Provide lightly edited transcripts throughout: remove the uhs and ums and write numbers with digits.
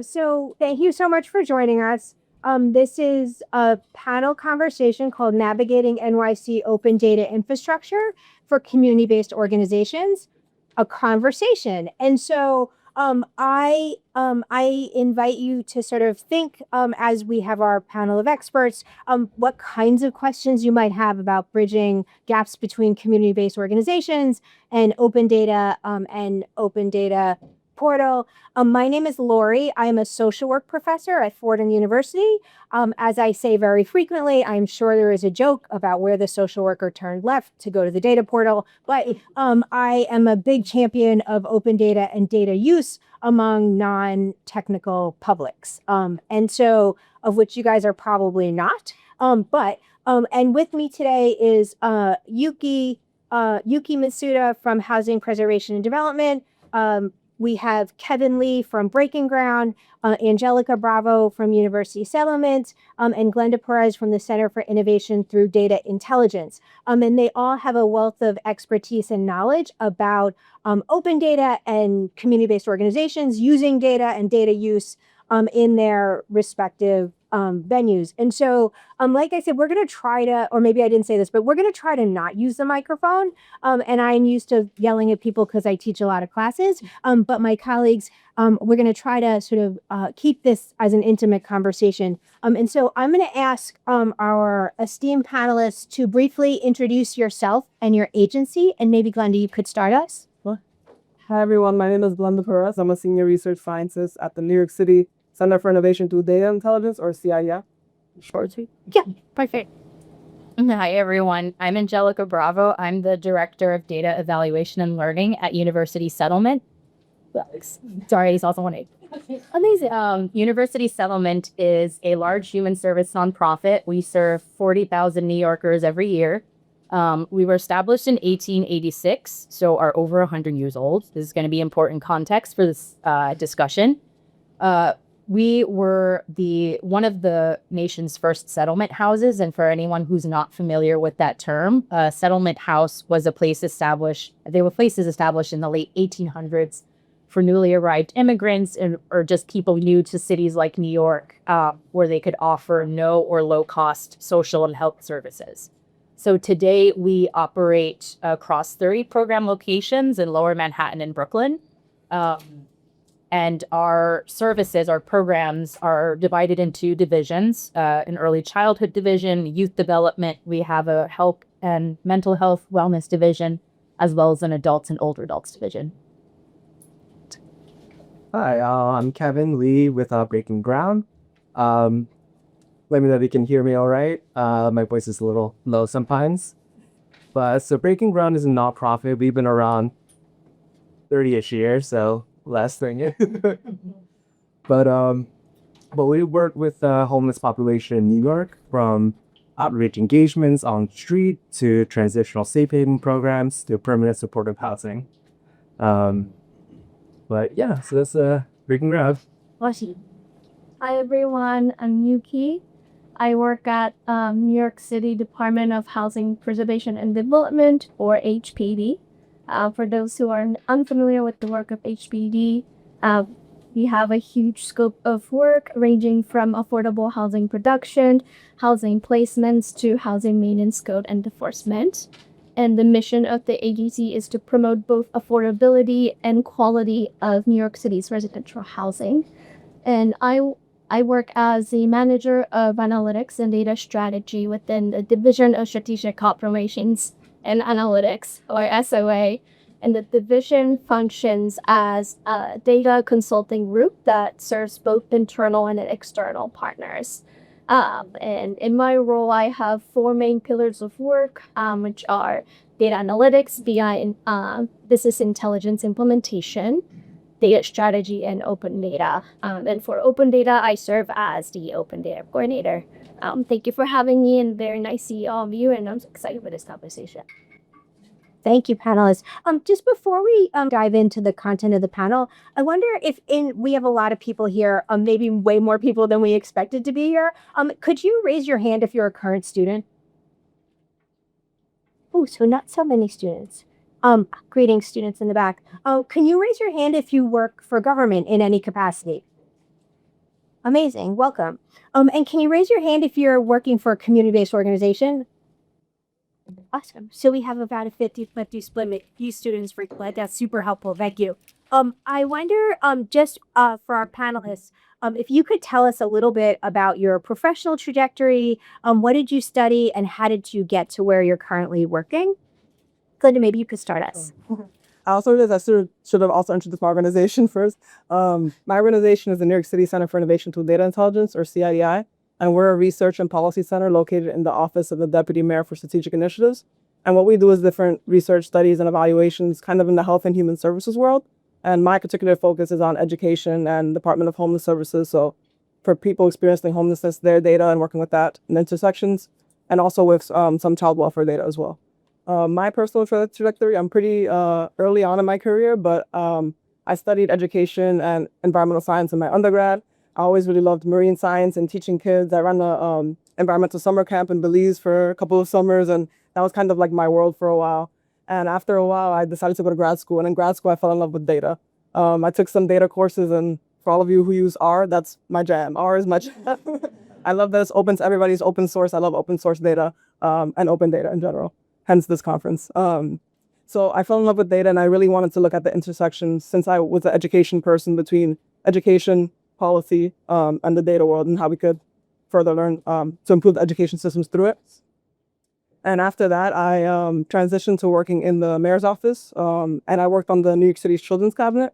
So thank you so much for joining us. This is a panel conversation called Navigating NYC Open Data Infrastructure for Community-Based Organizations, a conversation. And so I invite you to sort of think as we have our panel of experts, what kinds of questions you might have about bridging gaps between community-based organizations and open data portal. My name is Lauri. I am a social work professor at Fordham University. As I say very frequently, I'm sure there is a joke about where the social worker turned left to go to the data portal, but I am a big champion of open data and data use among non-technical publics. And so, of which you guys are probably not. And with me today is Yuki Mitsuda from Housing Preservation and Development. We have Kevin Lee from Breaking Ground, Angelica Bravo from University Settlement, and Glenda Perez from the Center for Innovation Through Data Intelligence. And they all have a wealth of expertise and knowledge about open data and community-based organizations using data and data use in their respective venues. And so, like I said, we're going to try to, or maybe I didn't say this, but we're going to try to not use the microphone. And I'm used to yelling at people because I teach a lot of classes. But my colleagues, we're going to try to sort of keep this as an intimate conversation. And so I'm going to ask our esteemed panelists to briefly introduce yourself and your agency. And maybe, Glenda, you could start us. Hi, everyone. My name is Glenda Perez. I'm a senior research scientist at the New York City Center for Innovation Through Data Intelligence, or CIDI. Yeah, perfect. Hi, everyone. I'm Angelica Bravo. I'm the Director of Data Evaluation and Learning at University Settlement. Sorry, he's also 1A. Amazing. University Settlement is a large human service nonprofit. We serve 40,000 New Yorkers every year. We were established in 1886, so are over 100 years old. This is going to be important context for this discussion. We were one of the nation's first settlement houses, and for anyone who's not familiar with that term, settlement house was a place established. They were places established in the late 1800s for newly arrived immigrants or just people new to cities like New York, where they could offer no or low cost social and health services. So today we operate across 30 program locations in Lower Manhattan and Brooklyn. And our services, our programs are divided into divisions, an early childhood division, youth development. We have a health and mental health wellness division, as well as an adults and older adults division. Hi, I'm Kevin Lee with Breaking Ground. Let me know if you can hear me all right. My voice is a little low sometimes. But so Breaking Ground is a nonprofit. We've been around 30-ish years, so less than you. But we work with the homeless population in New York, from outreach engagements on the street to transitional safe haven programs to permanent supportive housing. But yeah, so that's Breaking Ground. Hi everyone, I'm Yuki. I work at New York City Department of Housing Preservation and Development, or HPD. For those who are unfamiliar with the work of HPD, we have a huge scope of work ranging from affordable housing production, housing placements, to housing maintenance, code, and enforcement. And the mission of the agency is to promote both affordability and quality of New York City's residential housing. And I work as the manager of analytics and data strategy within the Division of Strategic Operations and Analytics, or SOA. And the division functions as a data consulting group that serves both internal and external partners. And in my role, I have 4 main pillars of work, which are data analytics, BI, and business intelligence implementation, data strategy, and open data. And for open data, I serve as the open data coordinator. Thank you for having me, and very nice to see all of you, and I'm excited for this conversation. Thank you, panelists. Just before we dive into the content of the panel, I wonder if we have a lot of people here, maybe way more people than we expected to be here. Could you raise your hand if you're a current student? Oh, so not so many students. Greetings, students in the back. Can you raise your hand if you work for government in any capacity? Amazing. Welcome. And can you raise your hand if you're working for a community-based organization? Awesome. So we have about a 50-50 split with you students for Glenda. That's super helpful. Thank you. I wonder, just for our panelists, if you could tell us a little bit about your professional trajectory. What did you study and how did you get to where you're currently working? Glenda, maybe you could start us. I should have also introduced my organization first. My organization is the New York City Center for Innovation through Data Intelligence, or CIDI, and we're a research and policy center located in the Office of the Deputy Mayor for Strategic Initiatives. And what we do is different research studies and evaluations kind of in the health and human services world. And my particular focus is on education and Department of Homeless Services. So for people experiencing homelessness, their data and working with that in intersections, and also with some child welfare data as well. My personal trajectory, I'm pretty early on in my career, but I studied education and environmental science in my undergrad. I always really loved marine science and teaching kids. I ran the environmental summer camp in Belize for a couple of summers, and that was kind of like my world for a while. And after a while, I decided to go to grad school, and in grad school, I fell in love with data. I took some data courses, and for all of you who use R, that's my jam. R is my jam. I love that it's open to everybody. It's open source. I love open source data and open data in general, hence this conference. So I fell in love with data, and I really wanted to look at the intersection, since I was an education person, between education, policy, and the data world, and how we could further learn to improve the education systems through it. And after that, I transitioned to working in the mayor's office, and I worked on the New York City's Children's Cabinet.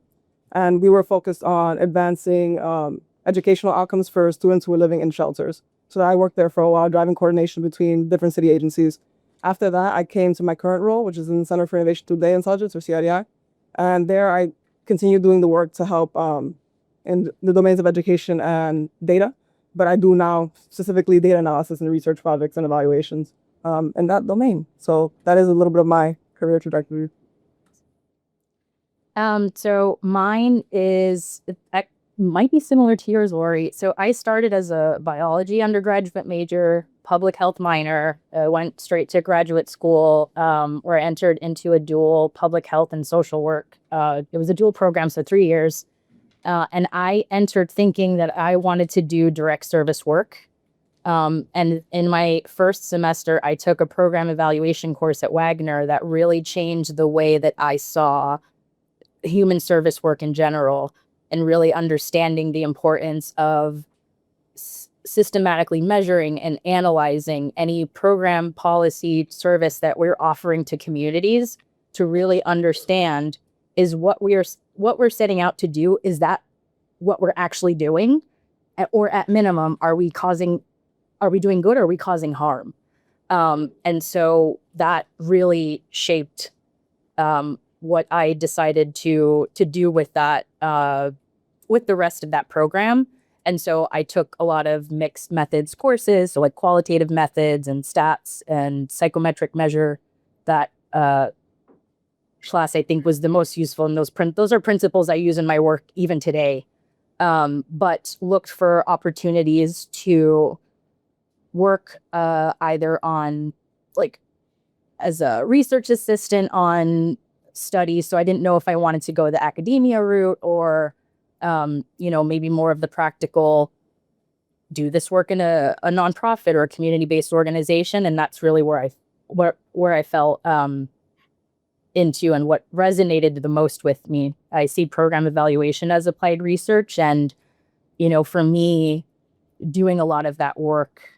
And we were focused on advancing educational outcomes for students who were living in shelters. So I worked there for a while, driving coordination between different city agencies. After that, I came to my current role, which is in the Center for Innovation through Data Intelligence, or CIDI. And there I continue doing the work to help in the domains of education and data. But I do now specifically data analysis and research projects and evaluations in that domain. So that is a little bit of my career trajectory. So mine might be similar to yours, Lauri. So I started as a biology undergraduate major, public health minor, went straight to graduate school, where I entered into a dual public health and social work. It was a dual program, so 3 years. And I entered thinking that I wanted to do direct service work. And in my first semester, I took a program evaluation course at Wagner that really changed the way that I saw human service work in general, and really understanding the importance of systematically measuring and analyzing any program, policy, service that we're offering to communities, to really understand, is what we're setting out to do, is that what we're actually doing? Or at minimum, are we doing good, or are we causing harm? And so that really shaped what I decided to do with that, with the rest of that program. And so I took a lot of mixed methods courses, so like qualitative methods and stats and psychometric measure. That class, I think, was the most useful, and those are principles I use in my work even today. But looked for opportunities to work either on, like, as a research assistant on studies. So I didn't know if I wanted to go the academia route, or maybe more of the practical, do this work in a nonprofit or a community-based organization. And that's really where I fell into, and what resonated the most with me. I see program evaluation as applied research, and for me, doing a lot of that work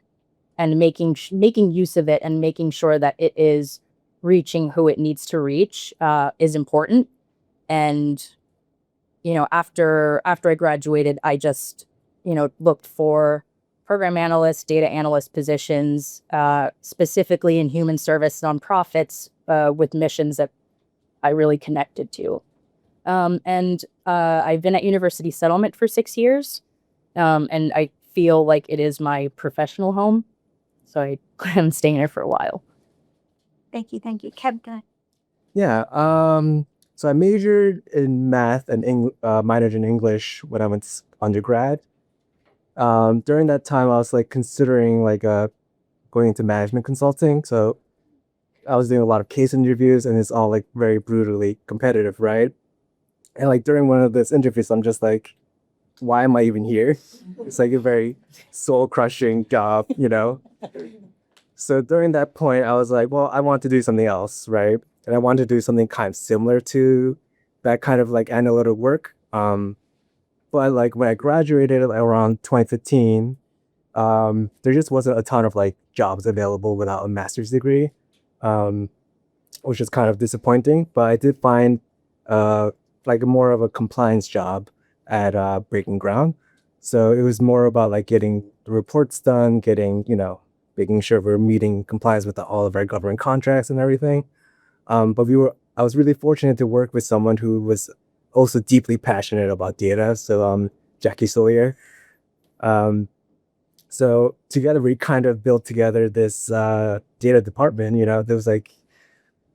and making use of it and making sure that it is reaching who it needs to reach is important. And after I graduated, I just looked for program analyst, data analyst positions, specifically in human service nonprofits with missions that I really connected to. And I've been at University Settlement for 6 years, and I feel like it is my professional home. So I'm staying there for a while. Thank you. Kev, go ahead. Yeah. So I majored in math and minored in English when I went to undergrad. During that time, I was considering going into management consulting. So I was doing a lot of case interviews, and it's all very brutally competitive, right? And during one of those interviews, I'm just why am I even here? It's like a very soul crushing job, you know? So during that point, I was like, well, I want to do something else, right? And I want to do something kind of similar to that kind of like analytical work. But like when I graduated around 2015, there just wasn't a ton of like jobs available without a master's degree, um, which is kind of disappointing. But I did find like more of a compliance job at Breaking Ground. So it was more about like getting the reports done, getting, making sure we're meeting compliance with all of our government contracts and everything. But I was really fortunate to work with someone who was also deeply passionate about data. So Jackie Sawyer. So together we kind of built together this data department. There was like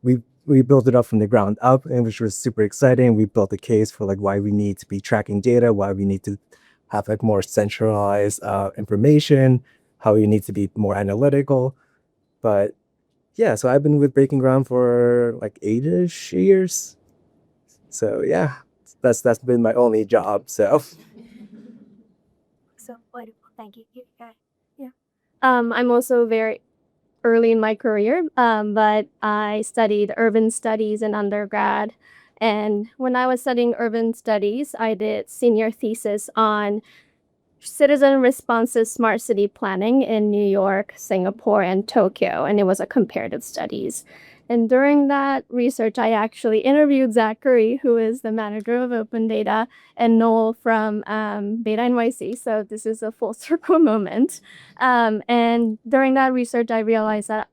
we built it up from the ground up, and which was super exciting. We built a case for like why we need to be tracking data, why we need to have like more centralized information, how we need to be more analytical. But yeah, so I've been with Breaking Ground for like 8-ish years. So yeah, that's been my only job. So wonderful. Thank you. I'm also very early in my career, but I studied urban studies in undergrad. And when I was studying urban studies, I did senior thesis on citizen responsive smart city planning in New York, Singapore, and Tokyo, and it was a comparative studies. And during that research, I actually interviewed Zachary, who is the manager of open data, and Noel from BetaNYC. So this is a full circle moment. And during that research, I realized that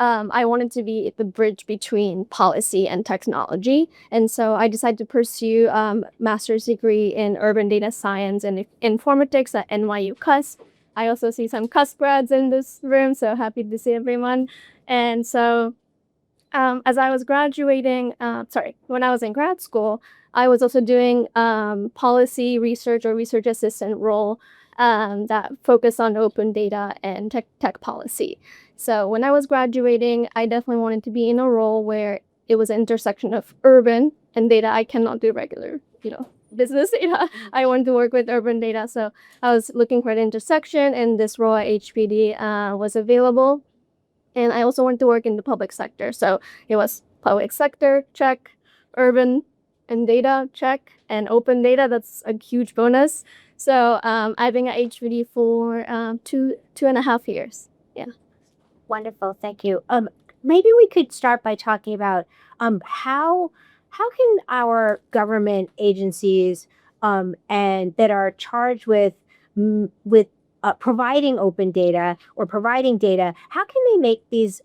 I wanted to be the bridge between policy and technology. And so I decided to pursue master's degree in urban data science and informatics at NYU CUS. I also see some CUS grads in this room, so happy to see everyone. And so as I was graduating, when I was in grad school, I was also doing policy research or research assistant role that focused on open data and tech policy. So when I was graduating, I definitely wanted to be in a role where it was an intersection of urban and data. I cannot do regular, business data. I wanted to work with urban data. So I was looking for an intersection, and this role at HPD was available. And I also wanted to work in the public sector. So it was public sector, check, urban and data, check, and open data. That's a huge bonus. So I've been at HPD for 2.5 years. Yeah. Wonderful. Thank you. Maybe we could start by talking about how can our government agencies and that are charged with providing open data or providing data, how can they make these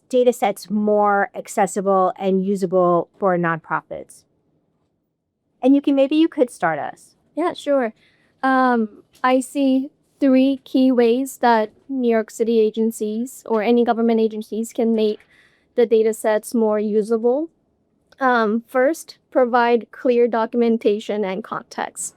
data sets more accessible and usable for nonprofits? And maybe you could start us. Yeah, sure. I see 3 key ways that New York City agencies or any government agencies can make the data sets more usable. First, provide clear documentation and context.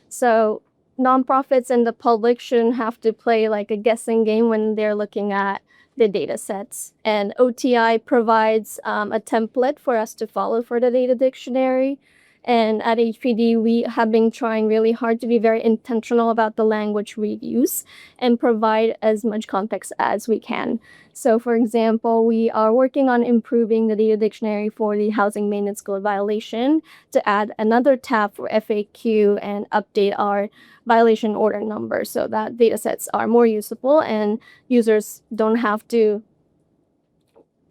So nonprofits and the public shouldn't have to play like a guessing game when they're looking at the data sets. And OTI provides a template for us to follow for the data dictionary. And at HPD, we have been trying really hard to be very intentional about the language we use and provide as much context as we can. So for example, we are working on improving the data dictionary for the housing maintenance code violation to add another tab for FAQ and update our violation order number so that data sets are more usable and users don't have to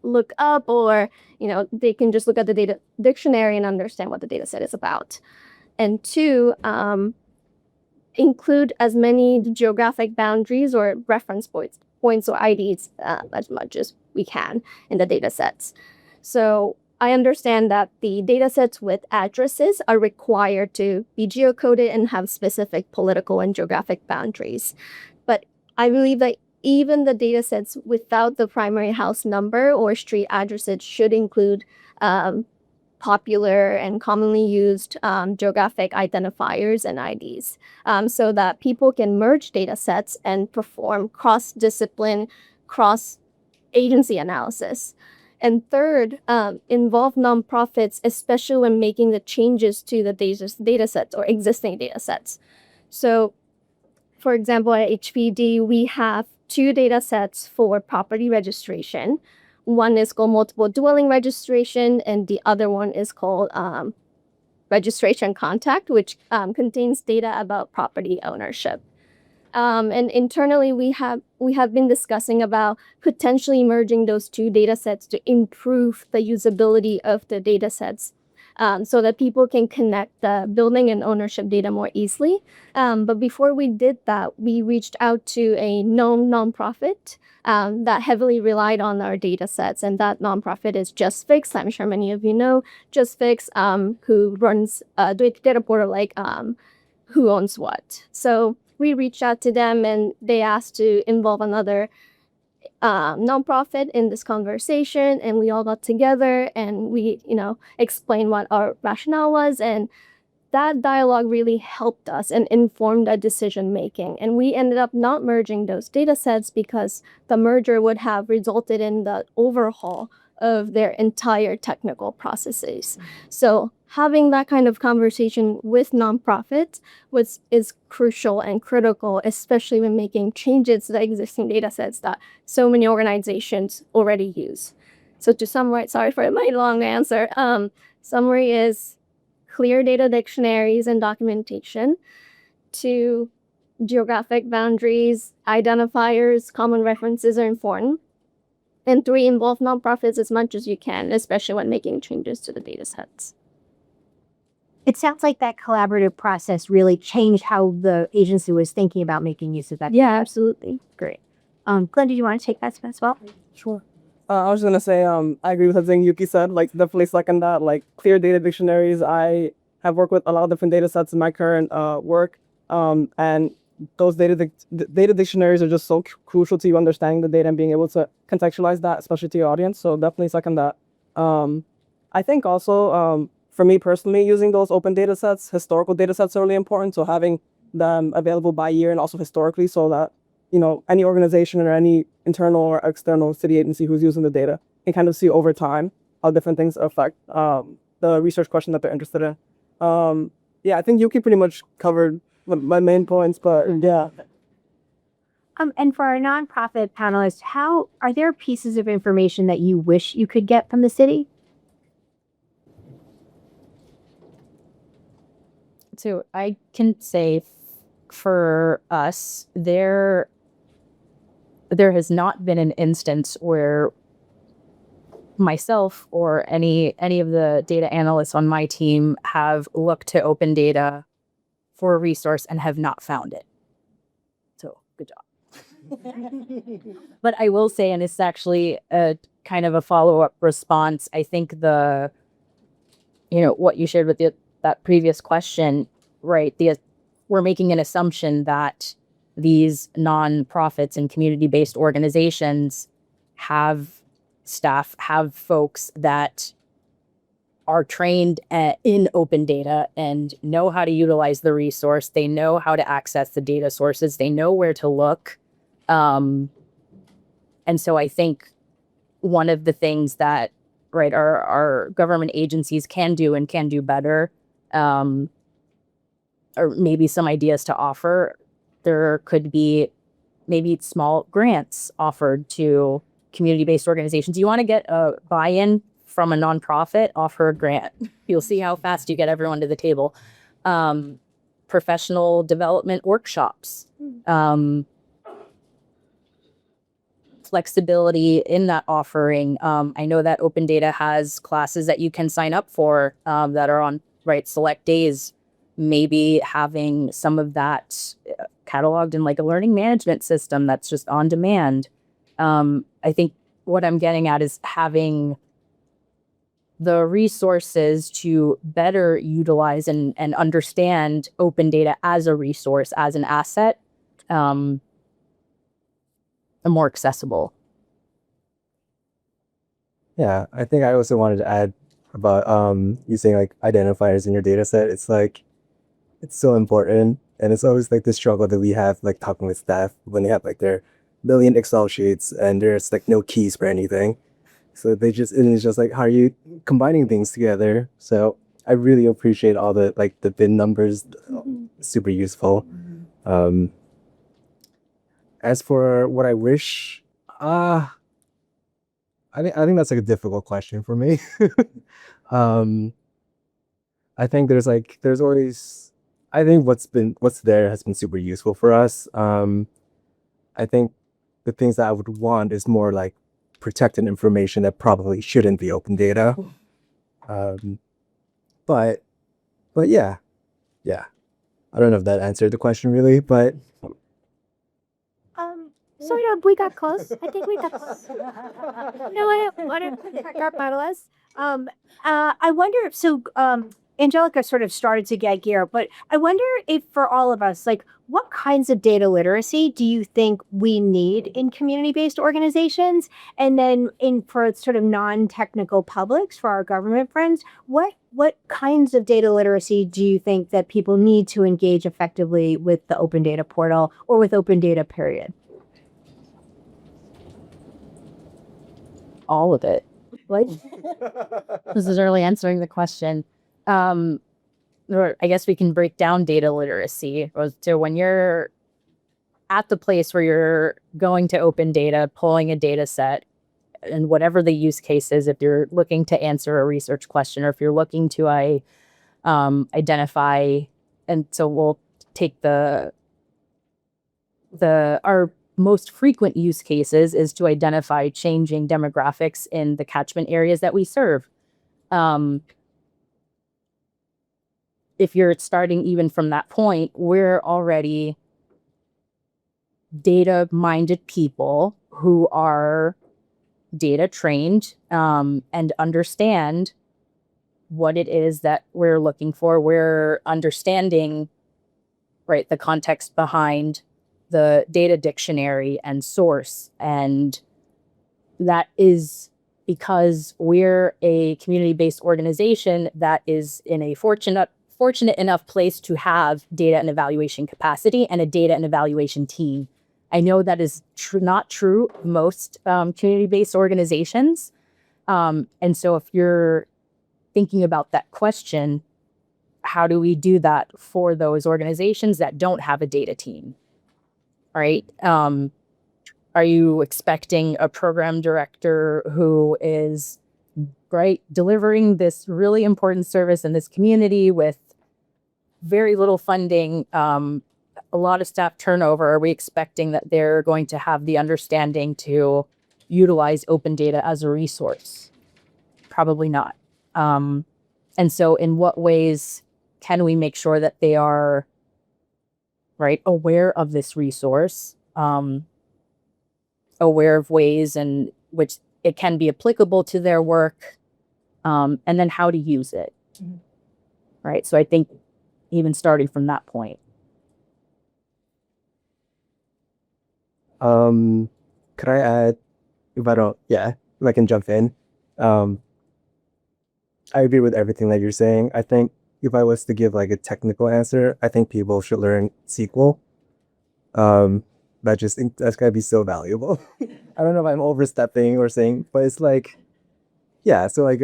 look up, or they can just look at the data dictionary and understand what the data set is about. And 2, include as many geographic boundaries or reference points or IDs as much as we can in the data sets. So I understand that the data sets with addresses are required to be geocoded and have specific political and geographic boundaries. But I believe that even the data sets without the primary house number or street addresses should include popular and commonly used geographic identifiers and IDs so that people can merge data sets and perform cross-discipline, cross-agency analysis. And third, involve nonprofits, especially when making the changes to the data sets or existing data sets. So, for example, at HPD, we have 2 data sets for property registration. One is called multiple dwelling registration, and the other one is called registration contact, which contains data about property ownership. And internally, we have been discussing about potentially merging those 2 data sets to improve the usability of the data sets, so that people can connect the building and ownership data more easily. But before we did that, we reached out to a known nonprofit that heavily relied on our data sets, and that nonprofit is JustFix. I'm sure many of you know JustFix, who runs a data portal like Who Owns What. So we reached out to them, and they asked to involve another nonprofit in this conversation, and we all got together and we, explained what our rationale was, and that dialogue really helped us and informed our decision making. And we ended up not merging those data sets because the merger would have resulted in the overhaul of their entire technical processes. So having that kind of conversation with nonprofits is crucial and critical, especially when making changes to the existing data sets that so many organizations already use. So to summarize, sorry for my long answer, summary is clear data dictionaries and documentation. 2, geographic boundaries, identifiers, common references are important. And 3, involve nonprofits as much as you can, especially when making changes to the data sets. It sounds like that collaborative process really changed how the agency was thinking about making use of that. Yeah, absolutely. Great. Glenda, do you want to take that as well? Sure. I was just gonna say, I agree with everything Yuki said. Like, definitely second that. Like, clear data dictionaries. I have worked with a lot of different data sets in my current work, and those data dictionaries are just so crucial to you understanding the data and being able to contextualize that, especially to your audience. So definitely second that. I think also, for me personally, using those open data sets, historical data sets are really important. So having them available by year and also historically, so that any organization or any internal or external city agency who's using the data can kind of see over time how different things affect the research question that they're interested in. Yeah, I think Yuki pretty much covered my main points, but yeah. And for our nonprofit panelists, are there pieces of information that you wish you could get from the city? So I can say for us, there has not been an instance where myself or any of the data analysts on my team have looked to open data for a resource and have not found it. So good job. But I will say, and it's actually a kind of a follow-up response, I think what you shared with that previous question, right? We're making an assumption that these nonprofits and community-based organizations have staff, have folks that are trained in open data and know how to utilize the resource. They know how to access the data sources. They know where to look. And so I think one of the things that, right, our government agencies can do and can do better, or maybe some ideas to offer, there could be maybe small grants offered to community-based organizations. You want to get a buy-in from a nonprofit, offer a grant. You'll see how fast you get everyone to the table. Professional development workshops. Flexibility in that offering. I know that Open Data has classes that you can sign up for that are on select days. Maybe having some of that cataloged in like a learning management system that's just on demand. I think what I'm getting at is having the resources to better utilize and understand open data as a resource, as an asset, and more accessible. Yeah, I think I also wanted to add about using like identifiers in your data set. It's like, it's so important. And it's always like the struggle that we have like talking with staff when they have like their million Excel sheets and there's like no keys for anything. So it's just like, how are you combining things together? So I really appreciate all the bin numbers, super useful. As for what I wish, I think that's like a difficult question for me. I think there's always, I think what's there has been super useful for us. I think the things that I would want is more like protected information that probably shouldn't be open data. But yeah. I don't know if that answered the question really, but Sort of, we got close. I think we got close. What got medalist? I wonder if Angelica sort of started to get gear, but I wonder if for all of us, like, what kinds of data literacy do you think we need in community-based organizations? And then for sort of non-technical publics, for our government friends, what kinds of data literacy do you think that people need to engage effectively with the open data portal or with open data, period? All of it. Like, This is early answering the question. Or I guess we can break down data literacy. So when you're at the place where you're going to open data, pulling a data set, and whatever the use case is, if you're looking to answer a research question or if you're looking to identify, and so we'll take our most frequent use cases is to identify changing demographics in the catchment areas that we serve. If you're starting even from that point, we're already data-minded people who are data trained and understand what it is that we're looking for. We're understanding, right, the context behind the data dictionary and source. And that is because we're a community-based organization that is in a fortunate enough place to have data and evaluation capacity and a data and evaluation team. I know that is not true of most community-based organizations. And so if you're thinking about that question, how do we do that for those organizations that don't have a data team? Right? Are you expecting a program director who is delivering this really important service in this community with very little funding, a lot of staff turnover? Are we expecting that they're going to have the understanding to utilize open data as a resource? Probably not. And so in what ways can we make sure that they are aware of this resource, aware of ways in which it can be applicable to their work, and then how to use it. Mm-hmm. Right. So I think even starting from that point. Could I add, if I can jump in. I agree with everything that you're saying. I think if I was to give like a technical answer, I think people should learn SQL. That's gotta be so valuable. I don't know if I'm overstepping or saying, but it's like, yeah. So like,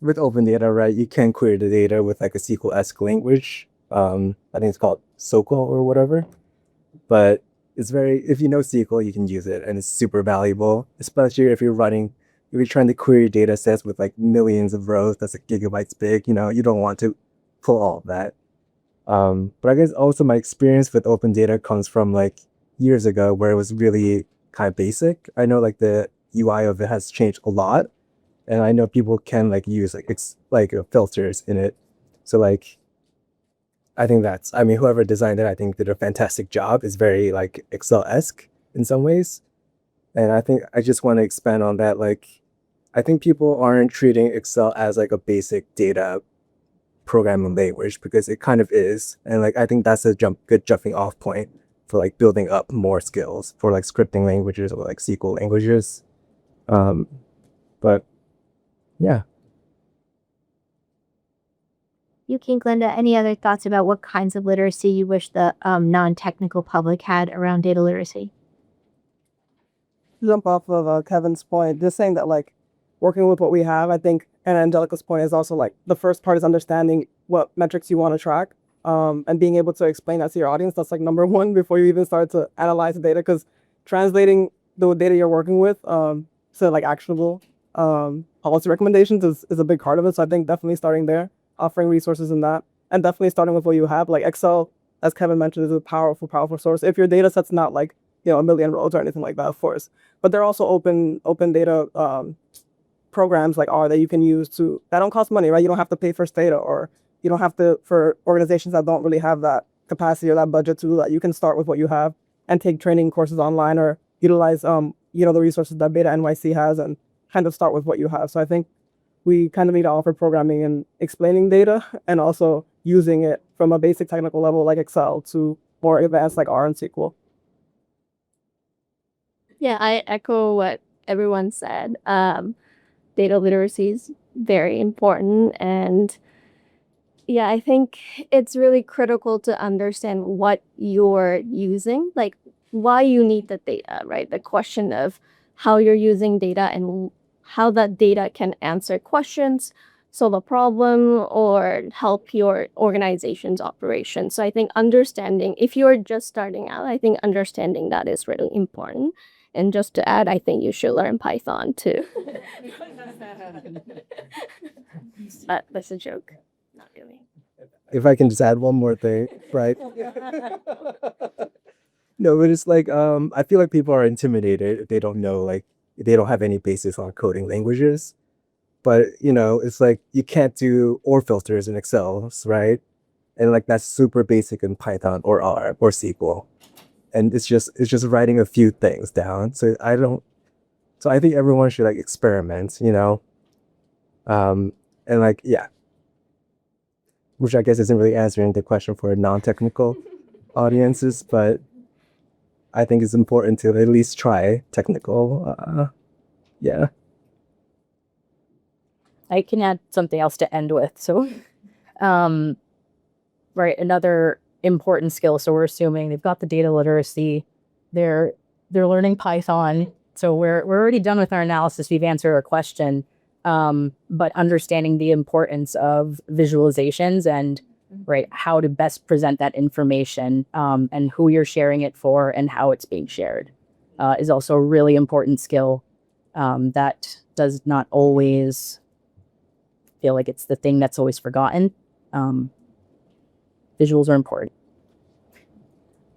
with open data, right? You can query the data with like a SQL-esque language. I think it's called SOQL or whatever. But if you know SQL, you can use it, and it's super valuable, especially if you're trying to query data sets with like millions of rows, that's like gigabytes big, you don't want to pull all of that. But I guess also my experience with open data comes from like years ago where it was really kind of basic. I know like the UI of it has changed a lot, and I know people can like use filters in it. So like, I think whoever designed it, I think did a fantastic job. It's very like Excel-esque in some ways. And I think I just want to expand on that. Like, I think people aren't treating Excel as like a basic data programming language, because it kind of is. And like, I think that's a good jumping off point for like building up more skills for like scripting languages or like SQL languages. But yeah. Yuki and Glenda, any other thoughts about what kinds of literacy you wish the non-technical public had around data literacy? Jump off of Kevin's point, just saying that like working with what we have, I think, and Angelica's point is also like the first part is understanding what metrics you want to track, and being able to explain that to your audience. That's like number one before you even start to analyze the data, because translating the data you're working with to like actionable policy recommendations is a big part of it. So I think definitely starting there, offering resources in that, and definitely starting with what you have. Like Excel, as Kevin mentioned, is a powerful source. If your data set's not like, you know, a million rows or anything like that, of course. But there are also open data programs like R that you can use that don't cost money, right? You don't have to pay for data, or you don't have to, for organizations that don't really have that capacity or that budget to do that. You can start with what you have and take training courses online, or utilize you know, the resources that BetaNYC has, and kind of start with what you have. So I think we kind of need to offer programming and explaining data, and also using it from a basic technical level like Excel to more advanced like R and SQL. Yeah, I echo what everyone said. Data literacy is very important, and yeah, I think it's really critical to understand what you're using, like why you need the data, right? The question of how you're using data and how that data can answer questions, solve a problem, or help your organization's operation. So I think understanding, if you're just starting out, I think understanding that is really important. And just to add, I think you should learn Python too. But that's a joke. Not really. If I can just add one more thing, right? No, but it's like I feel like people are intimidated if they don't know, like if they don't have any basis on coding languages. But you know, it's like you can't do OR filters in Excel, right? And like that's super basic in Python or R or SQL. And it's just writing a few things down. So I think everyone should like experiment, you know. And like, yeah. Which I guess isn't really answering the question for non-technical audiences, but I think it's important to at least try technical. Yeah. I can add something else to end with. So, right, another important skill. So we're assuming they've got the data literacy, they're learning Python. So we're already done with our analysis. We've answered our question, but understanding the importance of visualizations and right how to best present that information, and who you're sharing it for and how it's being shared, is also a really important skill that does not always feel like it's the thing that's always forgotten. Visuals are important.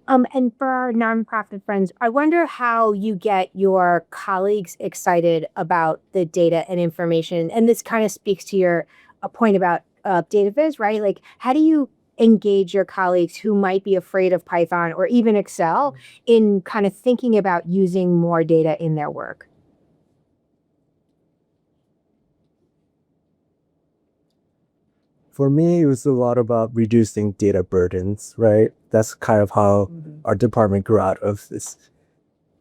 And for our nonprofit friends, I wonder how you get your colleagues excited about the data and information. And this kind of speaks to your point about data viz, right? Like, how do you engage your colleagues who might be afraid of Python or even Excel in kind of thinking about using more data in their work? For me, it was a lot about reducing data burdens, right? That's kind of how our department grew out of this.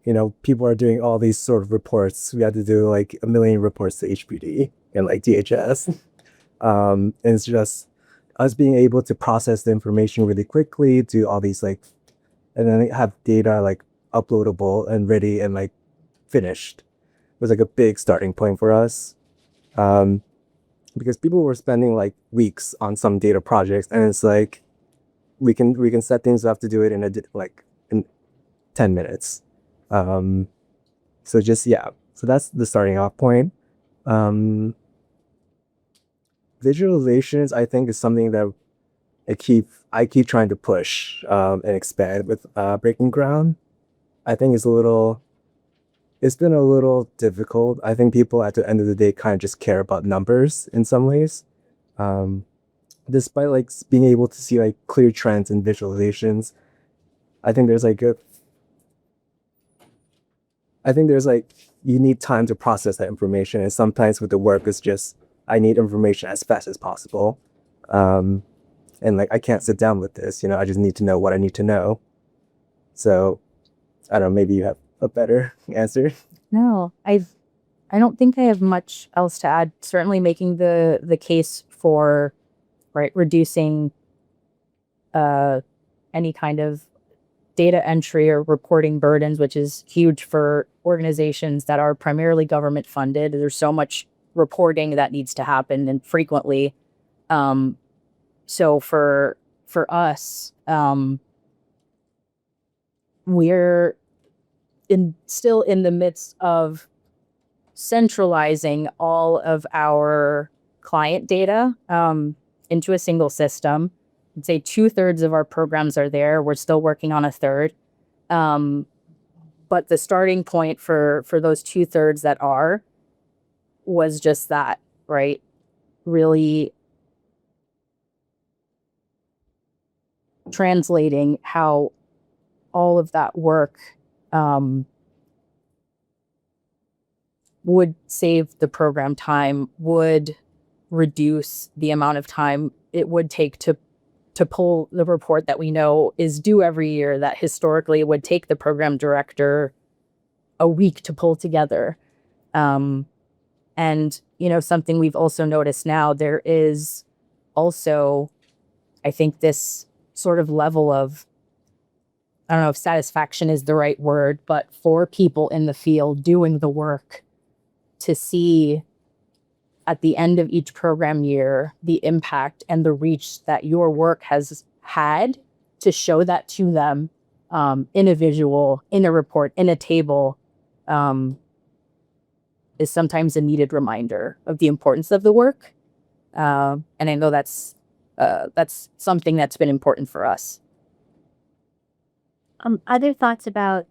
You know, people are doing all these sort of reports. We had to do like 1 million reports to HPD and like DHS. And it's just us being able to process the information really quickly, do all these like, and then have data like uploadable and ready and like finished was like a big starting point for us. Because people were spending like weeks on some data projects, and it's like we can set things up to do it in in 10 minutes. So just yeah, so that's the starting off point. Visualizations, I think, is something that I keep trying to push and expand with Breaking Ground. I think it's been a little difficult. I think people at the end of the day kind of just care about numbers in some ways. Despite like being able to see like clear trends in visualizations, I think there's like you need time to process that information. And sometimes with the work, it's just, I need information as fast as possible. And like, I can't sit down with this, you know, I just need to know what I need to know. So I don't know, maybe you have a better answer. No, I don't think I have much else to add. Certainly making the case for reducing any kind of data entry or reporting burdens, which is huge for organizations that are primarily government funded. There's so much reporting that needs to happen and frequently. So for us, we're still in the midst of centralizing all of our client data into a single system. I'd say 2/3 of our programs are there. We're still working on a third. But the starting point for those 2/3 that was just that, right? Really translating how all of that work would save the program time, would reduce the amount of time it would take to pull the report that we know is due every year, that historically would take the program director a week to pull together. And, something we've also noticed now, there is also, I think, this sort of level of, I don't know if satisfaction is the right word, but for people in the field doing the work to see at the end of each program year, the impact and the reach that your work has had, to show that to them in a visual, in a report, in a table, is sometimes a needed reminder of the importance of the work. And I know that's something that's been important for us. Other thoughts about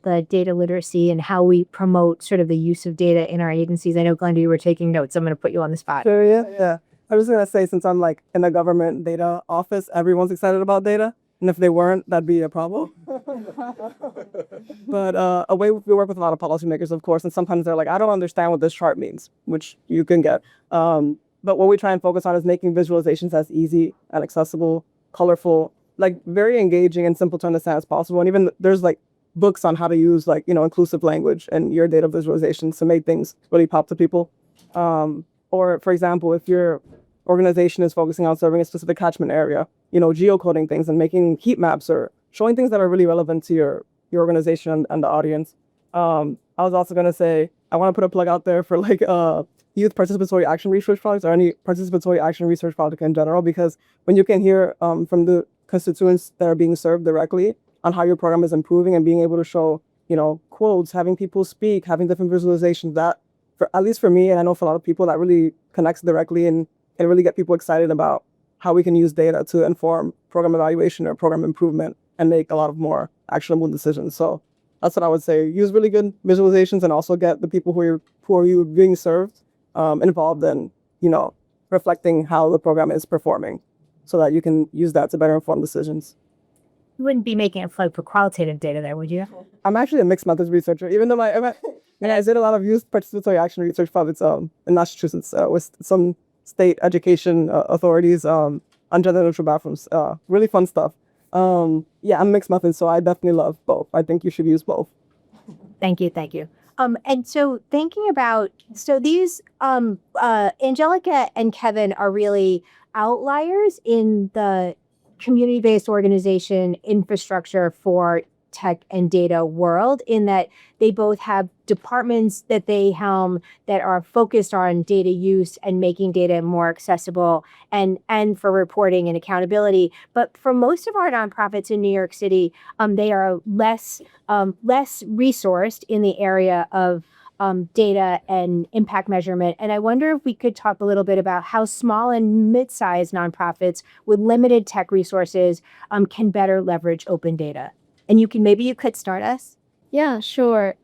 the data literacy and how we promote sort of the use of data in our agencies? I know, Glenda, you were taking notes. I'm going to put you on the spot. Sure, yeah. I was going to say, since I'm like in a government data office, everyone's excited about data. And if they weren't, that'd be a problem. But a way we work with a lot of policymakers, of course, and sometimes they're like, I don't understand what this chart means, which you can get. But what we try and focus on is making visualizations as easy and accessible, colorful, like very engaging and simple to understand as possible. And even there's like books on how to use like, inclusive language and your data visualizations to make things really pop to people. Or for example, if your organization is focusing on serving a specific catchment area, geocoding things and making heat maps or showing things that are really relevant to your organization and the audience. I was also going to say, I want to put a plug out there for like youth participatory action research projects or any participatory action research project in general, because when you can hear from the constituents that are being served directly on how your program is improving and being able to show, quotes, having people speak, having different visualizations, that at least for me, and I know for a lot of people, that really connects directly and really get people excited about how we can use data to inform program evaluation or program improvement and make a lot of more actionable decisions. So that's what I would say. Use really good visualizations and also get the people who are being served involved in, reflecting how the program is performing so that you can use that to better inform decisions. You wouldn't be making a plug for qualitative data there, would you? I'm actually a mixed methods researcher, even though I did a lot of youth participatory action research projects in Massachusetts with some state education authorities on gender neutral bathrooms. Really fun stuff. I'm mixed methods, so I definitely love both. I think you should use both. Thank you. And so thinking about, these, Angelica and Kevin are really outliers in the community-based organization infrastructure for tech and data world, in that they both have departments that they helm that are focused on data use and making data more accessible and for reporting and accountability. But for most of our nonprofits in New York City, they are less resourced in the area of data and impact measurement. And I wonder if we could talk a little bit about how small and mid-sized nonprofits with limited tech resources can better leverage open data. And maybe you could start us? Yeah, sure.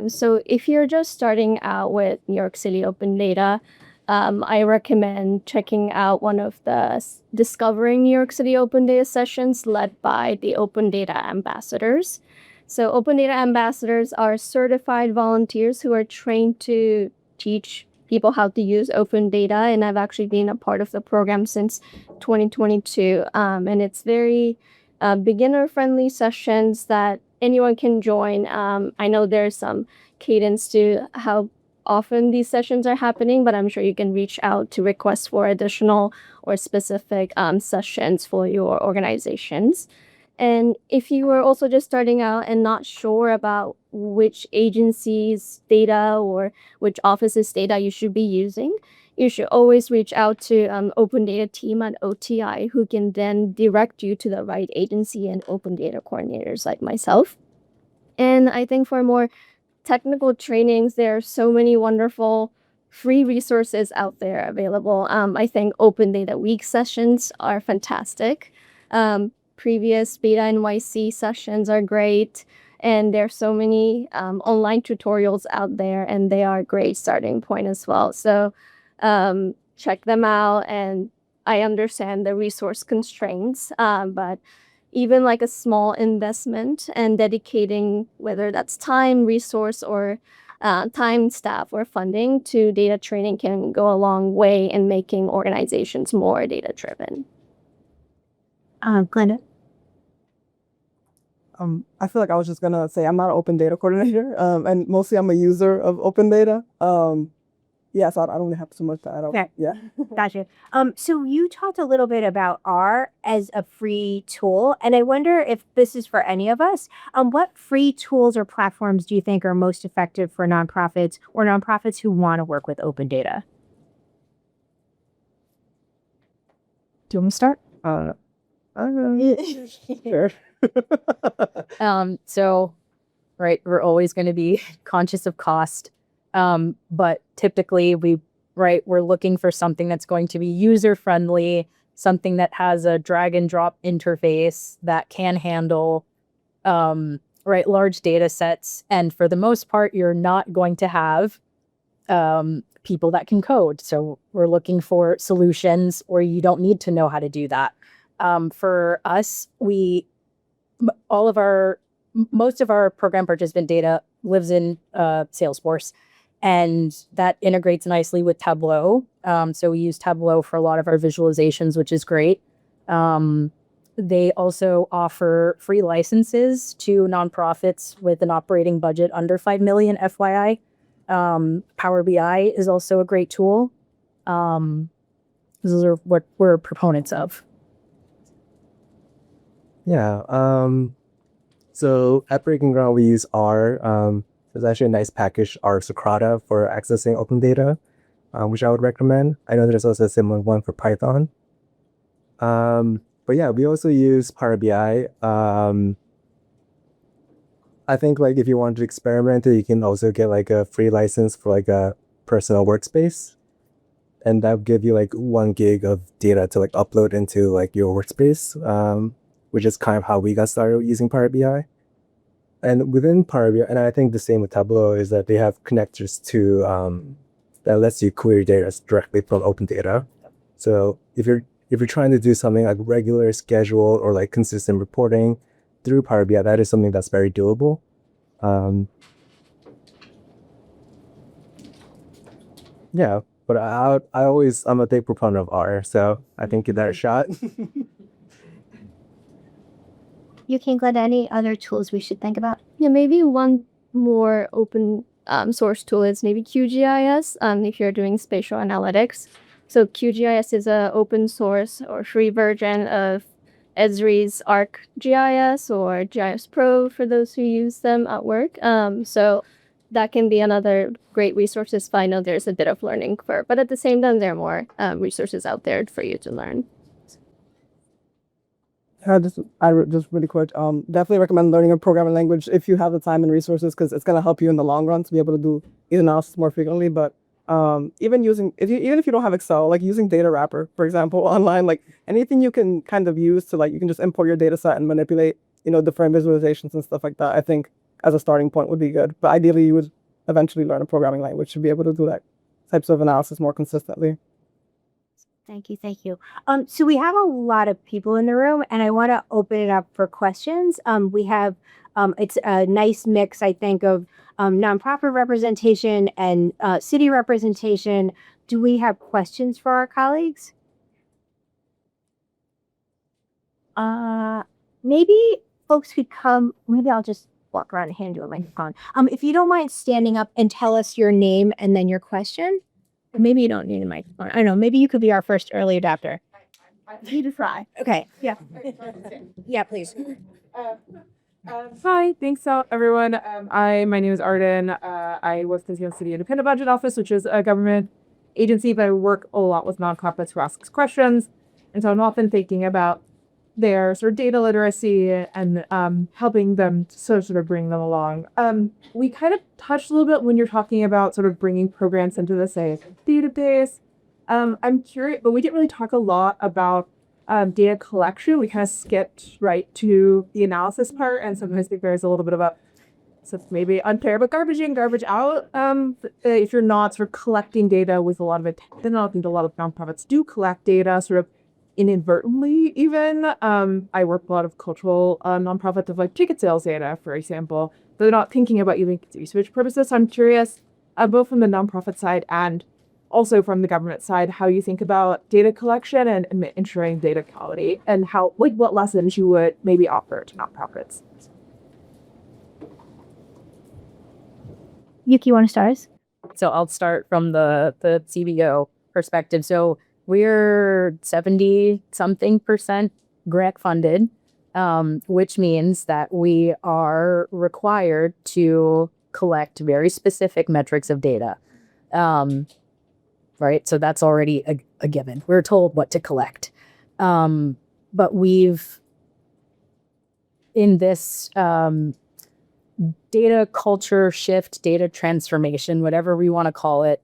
So if you're just starting out with New York City Open Data, I recommend checking out one of the Discovering New York City Open Data sessions led by the Open Data Ambassadors. So Open Data Ambassadors are certified volunteers who are trained to teach people how to use open data, and I've actually been a part of the program since 2022. And it's very beginner-friendly sessions that anyone can join. I know there's some cadence to how often these sessions are happening, but I'm sure you can reach out to request for additional or specific sessions for your organizations. And if you are also just starting out and not sure about which agency's data or which office's data you should be using, you should always reach out to open data team at OTI, who can then direct you to the right agency and open data coordinators like myself. And I think for more technical trainings, there are so many wonderful free resources out there available. I think Open Data Week sessions are fantastic. Previous BetaNYC sessions are great. And there's so many online tutorials out there, and they are a great starting point as well. So check them out. And I understand the resource constraints, but even like a small investment and dedicating, whether that's time, resource, or time, staff, or funding to data training can go a long way in making organizations more data driven. Glenda? I feel like I was just gonna say I'm not an open data coordinator, and mostly I'm a user of open data. Yeah, so I don't really have too much to add. Okay. Yeah. Gotcha. So you talked a little bit about R as a free tool, and I wonder if this is for any of us. What free tools or platforms do you think are most effective for nonprofits or nonprofits who want to work with open data? Do you want me to start? Sure. So, right, we're always going to be conscious of cost. But typically we're looking for something that's going to be user friendly, something that has a drag and drop interface that can handle, large data sets. And for the most part, you're not going to have, people that can code. So we're looking for solutions where you don't need to know how to do that. For us, most of our program participant data lives in Salesforce, and that integrates nicely with Tableau. So we use Tableau for a lot of our visualizations, which is great. They also offer free licenses to nonprofits with an operating budget under 5 million, FYI. Power BI is also a great tool. Those are what we're proponents of. Yeah. So at Breaking Ground, we use R. There's actually a nice package, R Socrata, for accessing open data, which I would recommend. I know there's also a similar one for Python. But yeah, we also use Power BI. I think like if you want to experiment, you can also get like a free license for like a personal workspace. And that'll give you like 1 gig of data to like upload into like your workspace, which is kind of how we got started using Power BI. And within Power BI, and I think the same with Tableau, is that they have connectors to that lets you query data directly from open data. So if you're trying to do something like regular schedule or like consistent reporting through Power BI, that is something that's very doable. Yeah, but I'm a big proponent of R, so I think give that a shot. Yuki and Glenda, any other tools we should think about? Yeah, maybe one more open source tool is maybe QGIS if you're doing spatial analytics. So QGIS is an open source or free version of Esri's ArcGIS or GIS Pro for those who use them at work. So that can be another great resources. I know there's a bit of learning curve, but at the same time, there are more resources out there for you to learn. Just really quick, definitely recommend learning a programming language if you have the time and resources, because it's going to help you in the long run to be able to do analysis more frequently. But even if you don't have Excel, like using Data Wrapper, for example, online, like anything you can kind of use to like, you can just import your data set and manipulate, different visualizations and stuff like that. I think as a starting point would be good. But ideally, you would eventually learn a programming language to be able to do that types of analysis more consistently. Thank you. So we have a lot of people in the room, and I want to open it up for questions. We have, it's a nice mix, I think, of nonprofit representation and city representation. Do we have questions for our colleagues? Maybe folks could come. Maybe I'll just walk around and hand you a microphone. If you don't mind standing up and tell us your name and then your question. Maybe you don't need a microphone. I don't know. Maybe you could be our first early adopter. You to try. Okay. Yeah. Yeah, please. Hi, thanks everyone. My name is Arden. I work for the City Independent Budget Office, which is a government agency, but I work a lot with nonprofits who ask questions. And so I'm often thinking about their sort of data literacy and helping them to sort of bring them along. We kind of touched a little bit when you're talking about sort of bringing programs into the, say, database. I'm curious, but we didn't really talk a lot about data collection. We kind of skipped right to the analysis part, and sometimes I think there's a little bit of a, so maybe unfair, but garbage in, garbage out. If you're not sort of collecting data with a lot of attention, I think a lot of nonprofits do collect data sort of inadvertently even. I work with a lot of cultural nonprofits of like ticket sales data, for example. They're not thinking about using research purposes. So I'm curious, both from the nonprofit side and also from the government side, how you think about data collection and ensuring data quality, and how, like, what lessons you would maybe offer to nonprofits. Yuki, you want to start us? So I'll start from the CBO perspective. So we're 70-something% grant funded, which means that we are required to collect very specific metrics of data. Right? So that's already a given. We're told what to collect. But we've, in this data culture shift, data transformation, whatever we want to call it,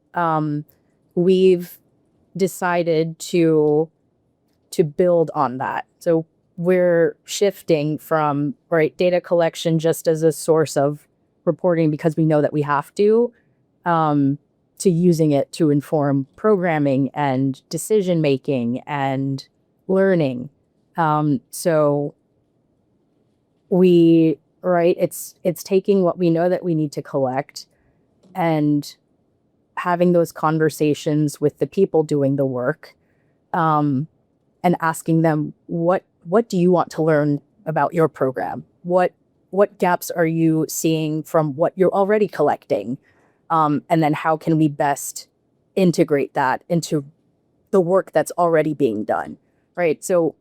we've decided to build on that. So we're shifting from, right, data collection just as a source of reporting because we know that we have to using it to inform programming and decision making and learning. So we, right, it's taking what we know that we need to collect and having those conversations with the people doing the work, and asking them, what do you want to learn about your program? What gaps are you seeing from what you're already collecting? And then how can we best integrate that into the work that's already being done, right? So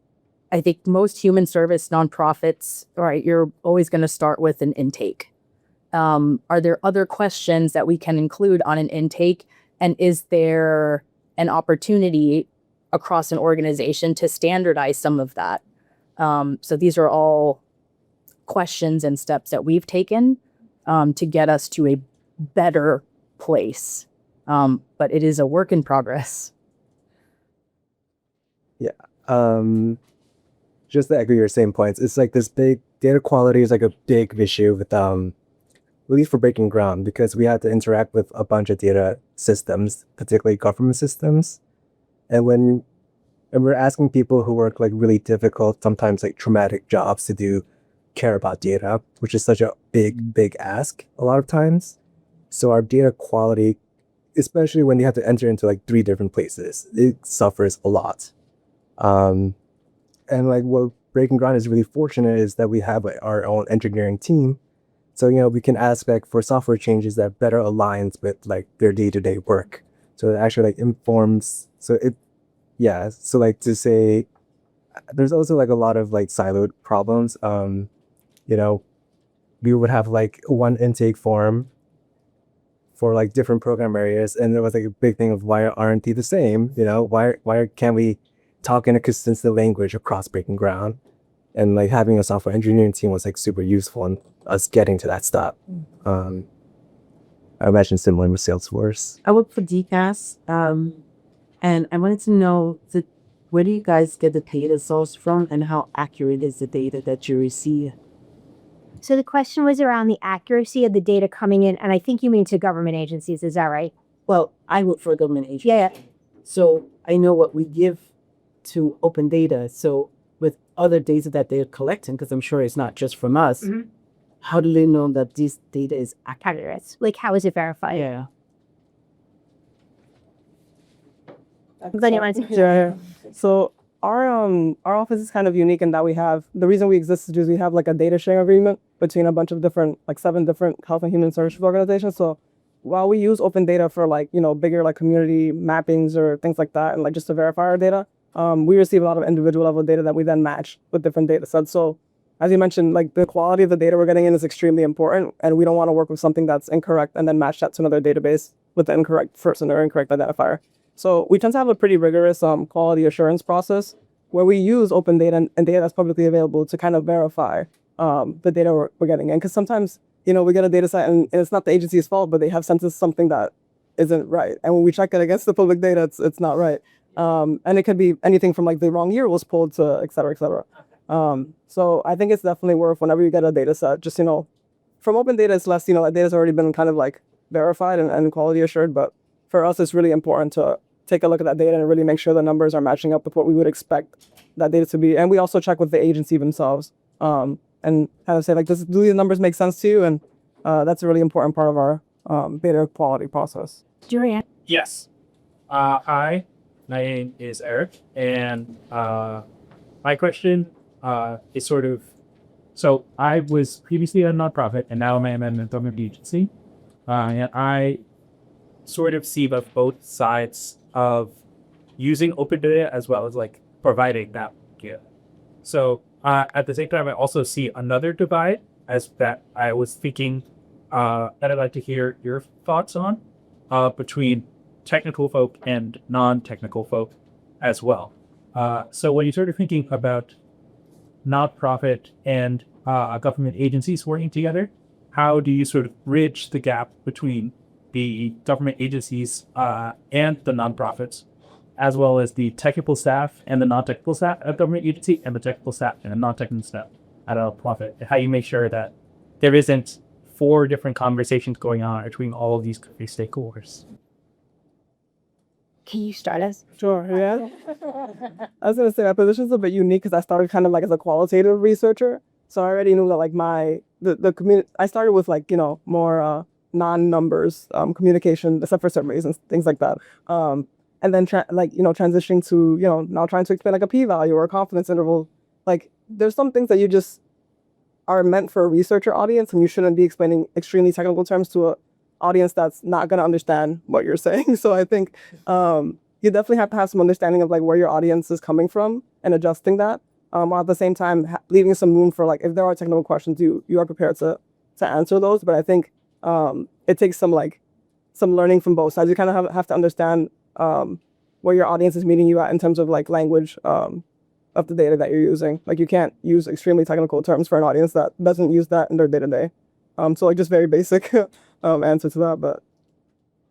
I think most human service nonprofits, right, you're always going to start with an intake. Are there other questions that we can include on an intake? And is there an opportunity across an organization to standardize some of that? So these are all questions and steps that we've taken to get us to a better place. But it is a work in progress. Just to echo your same points, it's like this big data quality is like a big issue with at least for Breaking Ground, because we had to interact with a bunch of data systems, particularly government systems. And when we're asking people who work like really difficult, sometimes like traumatic jobs to care about data, which is such a big ask a lot of times. So our data quality, especially when you have to enter into like 3 different places, it suffers a lot. And like what Breaking Ground is really fortunate is that we have like, our own engineering team. So, we can ask like for software changes that better aligns with like their day-to-day work. So it actually like informs, so like to say, there's also like a lot of like siloed problems. We would have like one intake form for like different program areas, and there was like a big thing of why aren't they the same? Why can't we talk in a consistent language across Breaking Ground? And like having a software engineering team was like super useful in us getting to that step. I imagine similar with Salesforce. I work for DCAS, and I wanted to know where do you guys get the data source from, and how accurate is the data that you receive? So the question was around the accuracy of the data coming in, and I think you mean to government agencies, is that right? Well, I work for a government agency. Yeah. So I know what we give to open data. So with other data that they're collecting, because I'm sure it's not just from us, how do they know that this data is accurate? Like, how is it verified? Yeah. Glenda, you want to Yeah. So our office is kind of unique in that the reason we exist is because we have like a data sharing agreement between a bunch of different, like 7 different health and human services organizations. So while we use open data for like, bigger like community mappings or things like that, and like just to verify our data, we receive a lot of individual level data that we then match with different data sets. So as you mentioned, like the quality of the data we're getting in is extremely important, and we don't want to work with something that's incorrect and then match that to another database with the incorrect person or incorrect identifier. So we tend to have a pretty rigorous quality assurance process where we use open data and data that's publicly available to kind of verify the data we're getting in. Because sometimes, we get a data set and it's not the agency's fault, but they have sent us something that isn't right. And when we check it against the public data, it's not right. And it could be anything from like the wrong year was pulled to et cetera, et cetera. So I think it's definitely worth whenever you get a data set, just, from open data, it's less, that data's already been kind of like verified and quality assured. But for us, it's really important to take a look at that data and really make sure the numbers are matching up with what we would expect that data to be. And we also check with the agency themselves and kind of say, like, do these numbers make sense to you? And that's a really important part of our data quality process. Julian. Yes. Hi, my name is Eric, and my question is sort of, so I was previously a nonprofit, and now I'm a government agency, and I sort of see both sides of using open data as well as like providing that data. So at the same time, I also see another divide as that I was thinking that I'd like to hear your thoughts on between technical folk and non-technical folk as well. So when you're sort of thinking about nonprofit and government agencies working together, how do you sort of bridge the gap between the government agencies and the nonprofits, as well as the technical staff and the non-technical staff at a government agency and the technical staff and the non-technical staff at a profit? How you make sure that there isn't 4 different conversations going on between all of these stakeholders. Can you start us? Sure, yeah. I was going to say my position's a bit unique because I started kind of like as a qualitative researcher. So I already knew that like the community, I started with like, more non-numbers communication, except for surveys and things like that. And then transitioning to, now trying to explain like a p-value or a confidence interval. Like there's some things that you just are meant for a researcher audience, and you shouldn't be explaining extremely technical terms to a audience that's not going to understand what you're saying. So I think you definitely have to have some understanding of like where your audience is coming from and adjusting that, while at the same time leaving some room for like if there are technical questions, you are prepared to answer those. But I think it takes some learning from both sides. You kind of have to understand where your audience is meeting you at in terms of like language of the data that you're using. Like you can't use extremely technical terms for an audience that doesn't use that in their day-to-day. So like just very basic answer to that, but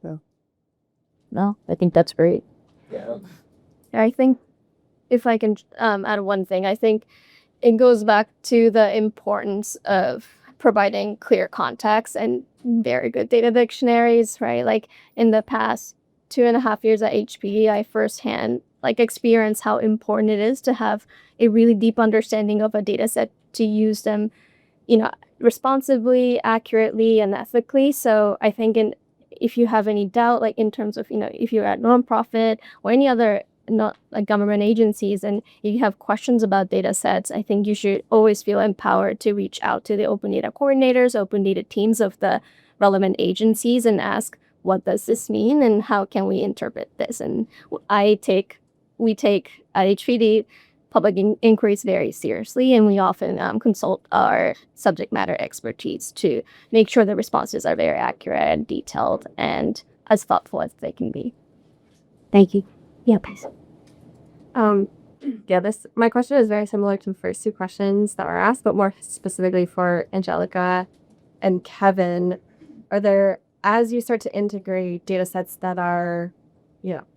yeah. No, I think that's great. Yeah, I think if I can add one thing, I think it goes back to the importance of providing clear context and very good data dictionaries, right? Like in the past 2.5 years at HPE, I firsthand experienced how important it is to have a really deep understanding of a data set to use them, responsibly, accurately, and ethically. So I think if you have any doubt, like in terms of, if you're at nonprofit or any other not like government agencies and you have questions about data sets, I think you should always feel empowered to reach out to the open data coordinators, open data teams of the relevant agencies and ask, what does this mean and how can we interpret this? And we take at HPD public inquiries very seriously, and we often consult our subject matter expertise to make sure the responses are very accurate and detailed and as thoughtful as they can be. Thank you. Yeah, please. My question is very similar to the first 2 questions that were asked, but more specifically for Angelica and Kevin. Are there, as you start to integrate data sets that are,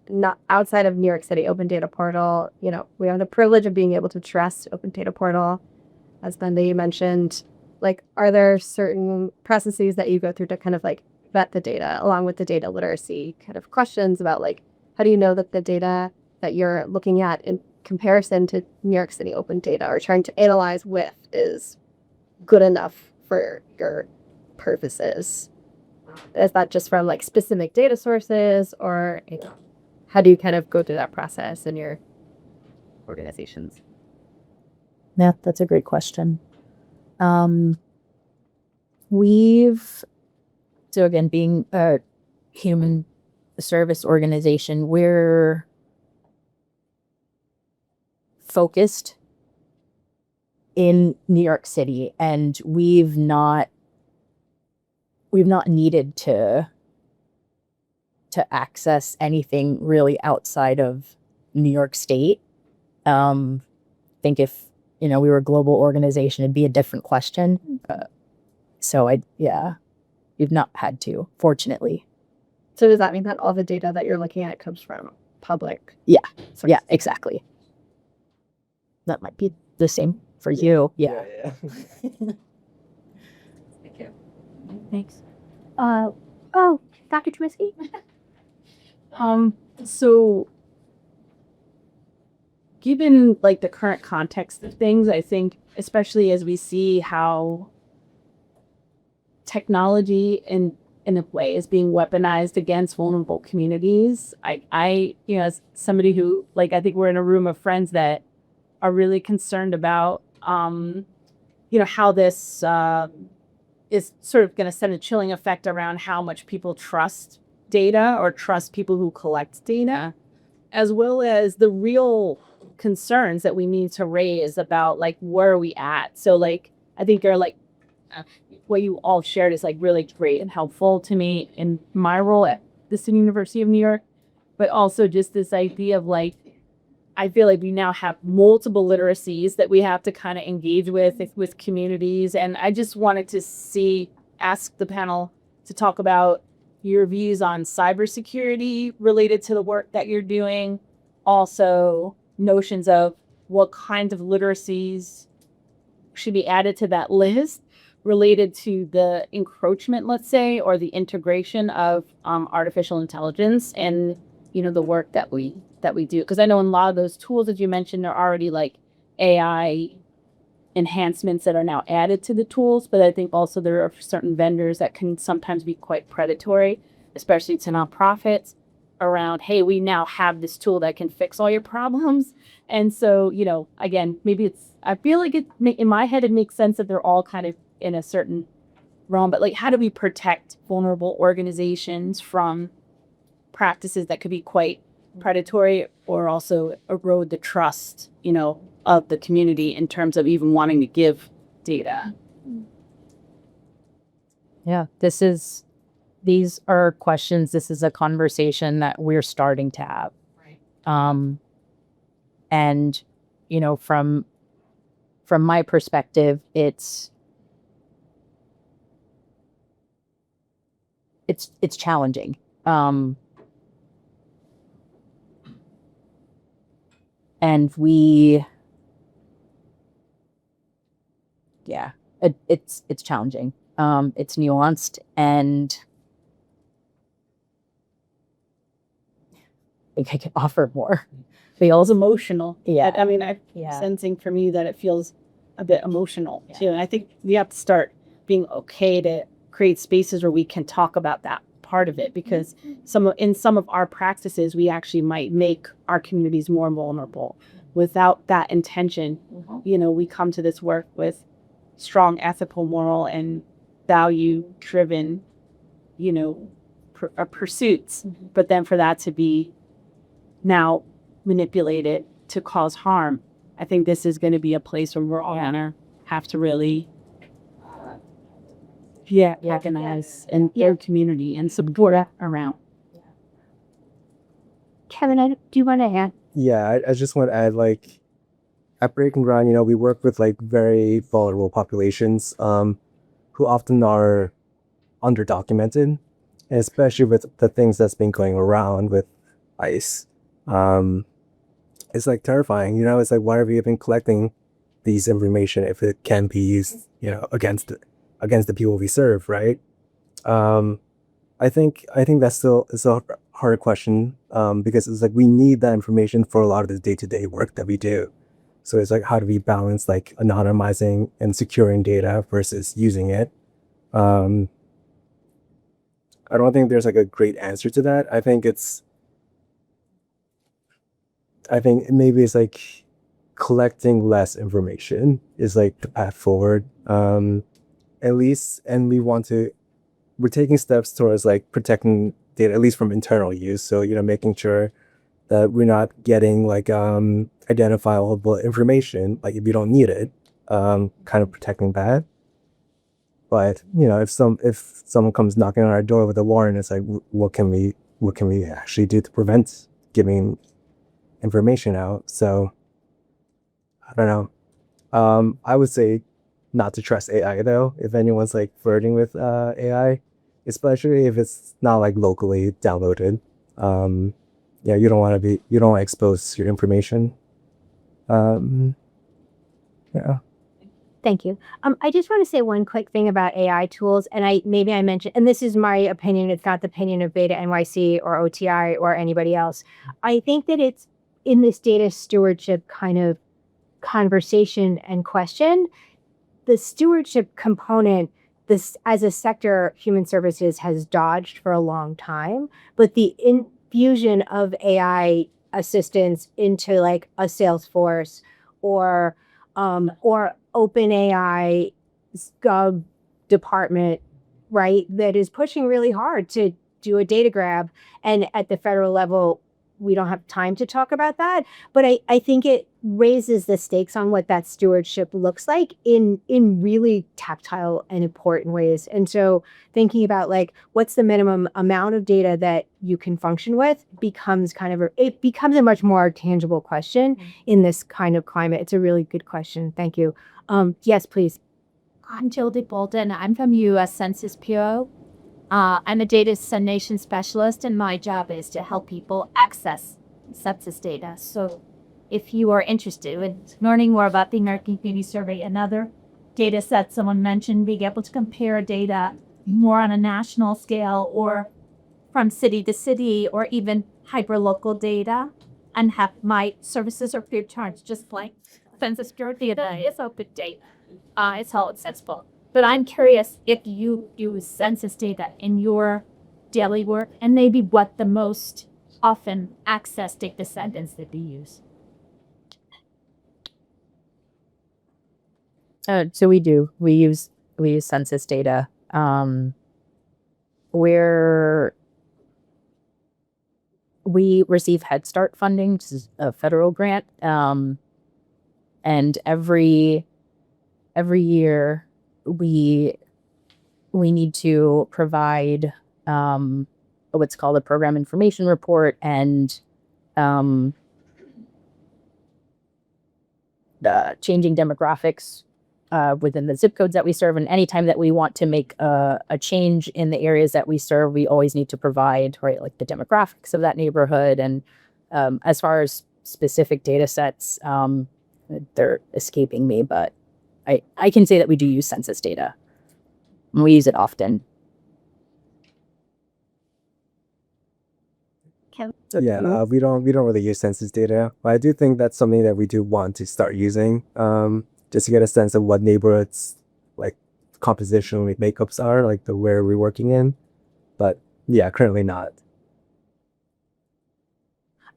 not outside of New York City Open Data Portal, we have the privilege of being able to trust Open Data Portal, as Glenda, you mentioned, are there certain processes that you go through to kind of vet the data along with the data literacy kind of questions about how do you know that the data that you're looking at in comparison to New York City Open Data or trying to analyze with is good enough for your purposes? Is that just from specific data sources, or how do you kind of go through that process in your organizations? Yeah, that's a great question. So again, being a human service organization, we're focused in New York City, and we've not needed to access anything really outside of New York State. I think if we were a global organization, it'd be a different question. We've not had to, fortunately. So does that mean that all the data that you're looking at comes from public? Yeah. sources? Yeah, exactly. That might be the same for you. Yeah. Thanks. Dr. Trubisky? So given like the current context of things, I think especially as we see how technology in a way is being weaponized against vulnerable communities, I as somebody who I think we're in a room of friends that are really concerned about how this is sort of going to send a chilling effect around how much people trust data or trust people who collect data, as well as the real concerns that we need to raise about where are we at. So I think you're what you all shared is really great and helpful to me in my role at the City University of New York, but also just this idea of I feel like we now have multiple literacies that we have to kind of engage with communities. And I just wanted to ask the panel to talk about your views on cybersecurity related to the work that you're doing. Also, notions of what kinds of literacies should be added to that list related to the encroachment, let's say, or the integration of artificial intelligence and the work that we do. Because I know in a lot of those tools that you mentioned are already AI enhancements that are now added to the tools, but I think also there are certain vendors that can sometimes be quite predatory, especially to nonprofits, around, hey, we now have this tool that can fix all your problems. And so, again, maybe I feel like in my head, it makes sense that they're all kind of in a certain realm, but how do we protect vulnerable organizations from practices that could be quite predatory or also erode the trust, of the community in terms of even wanting to give data? Yeah, these are questions. This is a conversation that we're starting to have. Right. And, from my perspective, it's challenging. And it's challenging. It's nuanced, and I think I could offer more. Feels emotional. Yeah. I'm Yeah. sensing for me that it feels a bit emotional too. And I think we have to start being okay to create spaces where we can talk about that part of it, because in some of our practices, we actually might make our communities more vulnerable. Without that intention, we come to this work with strong ethical, moral, and value-driven, pursuits. But then for that to be now manipulated to cause harm, I think this is going to be a place where we're all going to have to really recognize and their community and support around. Kevin, do you want to add? Yeah, I just want to add, at Breaking Ground, we work with very vulnerable populations who often are underdocumented, and especially with the things that's been going around with ICE. It's terrifying, it's why are we even collecting these information if it can be used, against the people we serve, right? I think that's still is a hard question, because it's we need that information for a lot of the day-to-day work that we do. So it's how do we balance anonymizing and securing data versus using it? I don't think there's a great answer to that. I think maybe it's collecting less information is the path forward, at least, and we're taking steps towards protecting data, at least from internal use. So making sure that we're not getting like identifiable information, like if you don't need it, kind of protecting that. But if someone comes knocking on our door with a warrant, it's like, what can we actually do to prevent giving information out? So I don't know. I would say not to trust AI though. If anyone's like flirting with AI, especially if it's not like locally downloaded. Yeah, you don't want to expose your information. Yeah. Thank you. I just want to say one quick thing about AI tools, and I mentioned, and this is my opinion, it's not the opinion of BetaNYC or OTI or anybody else. I think that it's in this data stewardship kind of conversation and question, the stewardship component, this as a sector, human services has dodged for a long time, but the infusion of AI assistance into like a Salesforce or OpenAI Gov department, right, that is pushing really hard to do a data grab. And at the federal level, we don't have time to talk about that. But I think it raises the stakes on what that stewardship looks like in really tactile and important ways. And so thinking about like, what's the minimum amount of data that you can function with becomes it becomes a much more tangible question in this kind of climate. It's a really good question. Thank you. Yes, please. I'm Jody Bolden. I'm from U.S. Census Bureau. I'm a data dissemination specialist, and my job is to help people access census data. So if you are interested in learning more about the American Community Survey and other data sets someone mentioned, being able to compare data more on a national scale or from city to city or even hyperlocal data, and have my services are free of charge, just like Census Bureau data is open data. It's all accessible. But I'm curious if you use census data in your daily work and maybe what the most often accessed data sentence that you use. So we do. We use census data. Where we receive Head Start funding, which is a federal grant, and every year we need to provide what's called a program information report and changing demographics within the zip codes that we serve. And anytime that we want to make a change in the areas that we serve, we always need to provide, right, like the demographics of that neighborhood. And as far as specific data sets, they're escaping me, but I can say that we do use census data. And we use it often. Yeah, we don't really use census data, but I do think that's something that we do want to start using, just to get a sense of what neighborhoods like compositionally makeups are, like the where we're working in. But yeah, currently not.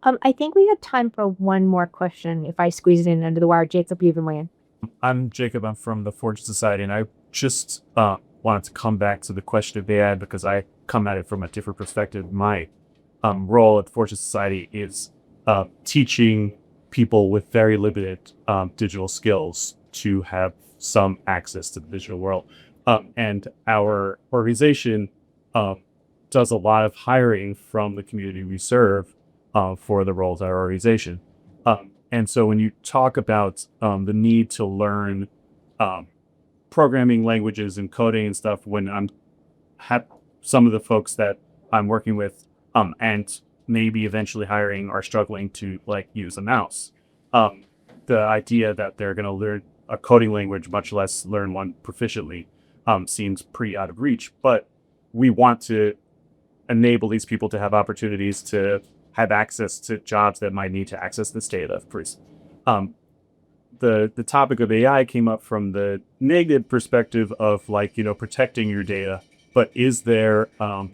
I think we have time for one more question. If I squeeze it in under the wire, Jacob, you can weigh in. I'm Jacob. I'm from the Forge Society, and I just wanted to come back to the question of AI because I come at it from a different perspective. My role at the Forge Society is teaching people with very limited digital skills to have some access to the digital world. And our organization does a lot of hiring from the community we serve for the roles of our organization. And so when you talk about the need to learn programming languages and coding and stuff, when I'm some of the folks that I'm working with and maybe eventually hiring are struggling to like use a mouse. The idea that they're going to learn a coding language, much less learn one proficiently, seems pretty out of reach. But we want to enable these people to have opportunities to have access to jobs that might need to access this data. The topic of AI came up from the negative perspective of like, protecting your data. But is there a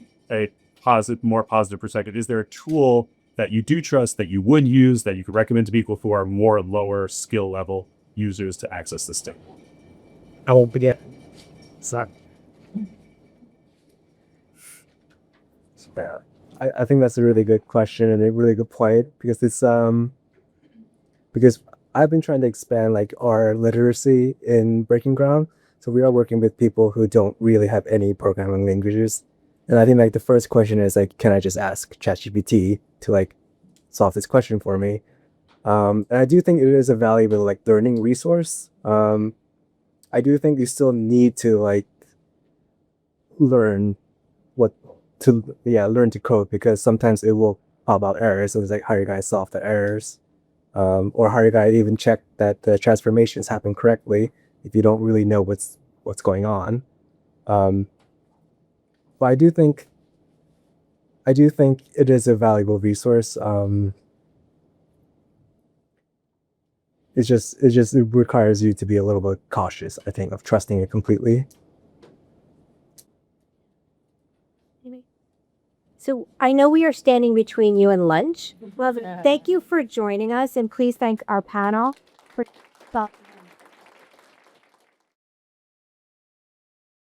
more positive perspective? Is there a tool that you do trust that you would use that you could recommend to people who are more lower skill level users to access this data? I won't forget. Sorry. I think that's a really good question and a really good point because it's because I've been trying to expand like our literacy in Breaking Ground. So we are working with people who don't really have any programming languages. And I think like the first question is like, can I just ask ChatGPT to like solve this question for me? And I do think it is a valuable like learning resource. I do think you still need to like learn learn to code because sometimes it will pop out errors. So it's like how you guys solve the errors, or how you guys even check that the transformations happen correctly if you don't really know what's going on. But I do think it is a valuable resource. It requires you to be a little bit cautious, I think, of trusting it completely. So I know we are standing between you and lunch. Well, thank you for joining us, and please thank our panel for